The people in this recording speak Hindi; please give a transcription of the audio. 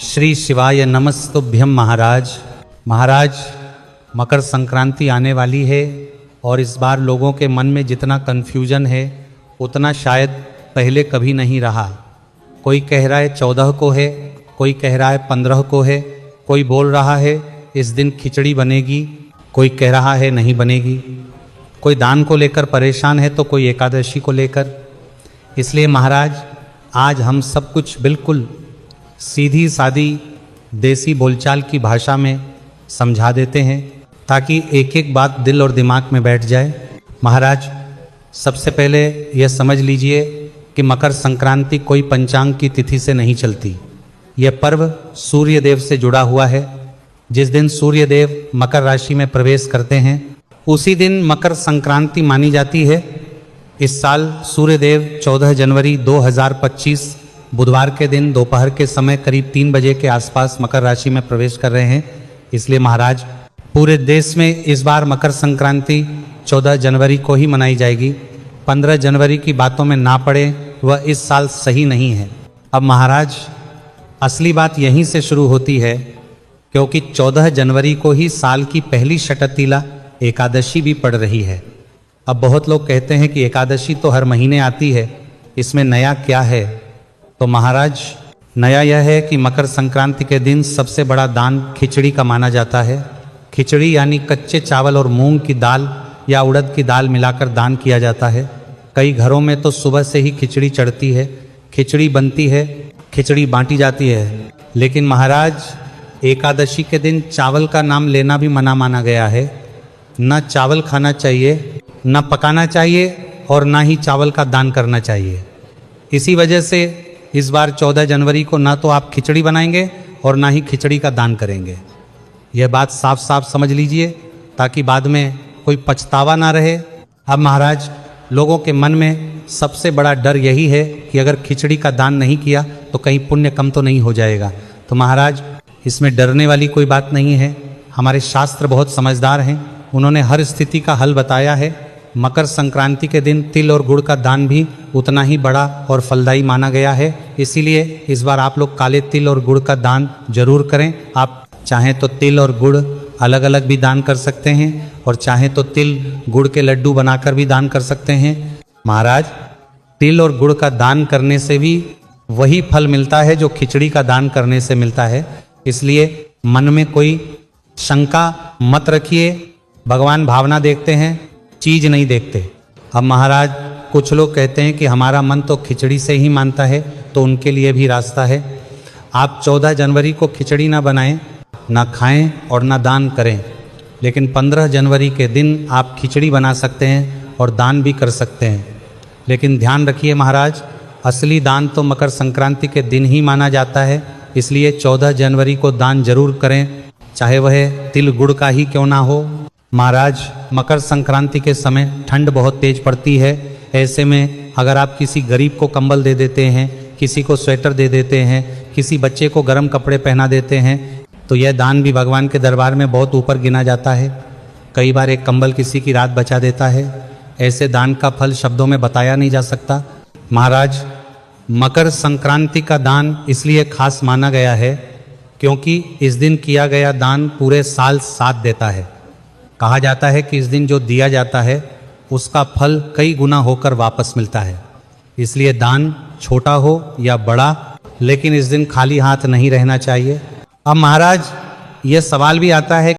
श्री शिवाय नमस्तुभ्यम महाराज। महाराज, मकर संक्रांति आने वाली है और इस बार लोगों के मन में जितना कन्फ्यूजन है उतना शायद पहले कभी नहीं रहा। कोई कह रहा है 14 को है, कोई कह रहा है 15 को है, कोई बोल रहा है इस दिन खिचड़ी बनेगी, कोई कह रहा है नहीं बनेगी, कोई दान को लेकर परेशान है तो कोई एकादशी को लेकर। इसलिए महाराज आज हम सब कुछ बिल्कुल सीधी सादी देसी बोलचाल की भाषा में समझा देते हैं ताकि एक एक बात दिल और दिमाग में बैठ जाए। महाराज, सबसे पहले यह समझ लीजिए कि मकर संक्रांति कोई पंचांग की तिथि से नहीं चलती। यह पर्व सूर्य देव से जुड़ा हुआ है। जिस दिन सूर्य देव मकर राशि में प्रवेश करते हैं उसी दिन मकर संक्रांति मानी जाती है। इस साल सूर्य देव 14 जनवरी 2025 बुधवार के दिन दोपहर के समय करीब 3 बजे के आसपास मकर राशि में प्रवेश कर रहे हैं। इसलिए महाराज पूरे देश में इस बार मकर संक्रांति 14 जनवरी को ही मनाई जाएगी। 15 जनवरी की बातों में ना पड़े, वह इस साल सही नहीं है। अब महाराज असली बात यहीं से शुरू होती है, क्योंकि 14 जनवरी को ही साल की पहली षटतिला एकादशी भी पड़ रही है। अब बहुत लोग कहते हैं कि एकादशी तो हर महीने आती है, इसमें नया क्या है? तो महाराज नया यह है कि मकर संक्रांति के दिन सबसे बड़ा दान खिचड़ी का माना जाता है। खिचड़ी यानी कच्चे चावल और मूंग की दाल या उड़द की दाल मिलाकर दान किया जाता है। कई घरों में तो सुबह से ही खिचड़ी चढ़ती है, खिचड़ी बनती है, खिचड़ी बांटी जाती है। लेकिन महाराज एकादशी के दिन चावल का नाम लेना भी मना माना गया है। न चावल खाना चाहिए, न पकाना चाहिए और ना ही चावल का दान करना चाहिए। इसी वजह से इस बार 14 जनवरी को ना तो आप खिचड़ी बनाएंगे और ना ही खिचड़ी का दान करेंगे। यह बात साफ साफ समझ लीजिए ताकि बाद में कोई पछतावा ना रहे। अब महाराज लोगों के मन में सबसे बड़ा डर यही है कि अगर खिचड़ी का दान नहीं किया तो कहीं पुण्य कम तो नहीं हो जाएगा। तो महाराज इसमें डरने वाली कोई बात नहीं है। हमारे शास्त्र बहुत समझदार हैं, उन्होंने हर स्थिति का हल बताया है। मकर संक्रांति के दिन तिल और गुड़ का दान भी उतना ही बड़ा और फलदायी माना गया है। इसीलिए इस बार आप लोग काले तिल और गुड़ का दान जरूर करें। आप चाहें तो तिल और गुड़ अलग अलग भी दान कर सकते हैं और चाहें तो तिल गुड़ के लड्डू बनाकर भी दान कर सकते हैं। महाराज तिल और गुड़ का दान करने से भी वही फल मिलता है जो खिचड़ी का दान करने से मिलता है। इसलिए मन में कोई शंका मत रखिए। भगवान भावना देखते हैं, चीज नहीं देखते। अब महाराज कुछ लोग कहते हैं कि हमारा मन तो खिचड़ी से ही मानता है, तो उनके लिए भी रास्ता है। आप 14 जनवरी को खिचड़ी ना बनाएं, ना खाएं और ना दान करें, लेकिन 15 जनवरी के दिन आप खिचड़ी बना सकते हैं और दान भी कर सकते हैं। लेकिन ध्यान रखिए महाराज, असली दान तो मकर संक्रांति के दिन ही माना जाता है। इसलिए 14 जनवरी को दान जरूर करें, चाहे वह तिल गुड़ का ही क्यों ना हो। महाराज मकर संक्रांति के समय ठंड बहुत तेज पड़ती है। ऐसे में अगर आप किसी गरीब को कंबल दे देते हैं, किसी को स्वेटर दे देते हैं, किसी बच्चे को गर्म कपड़े पहना देते हैं, तो यह दान भी भगवान के दरबार में बहुत ऊपर गिना जाता है। कई बार एक कंबल किसी की रात बचा देता है। ऐसे दान का फल शब्दों में बताया नहीं जा सकता। महाराज मकर संक्रांति का दान इसलिए खास माना गया है क्योंकि इस दिन किया गया दान पूरे साल साथ देता है। कहा जाता है कि इस दिन जो दिया जाता है उसका फल कई गुना होकर वापस मिलता है। इसलिए दान छोटा हो या बड़ा, लेकिन इस दिन खाली हाथ नहीं रहना चाहिए। अब महाराज ये सवाल भी आता है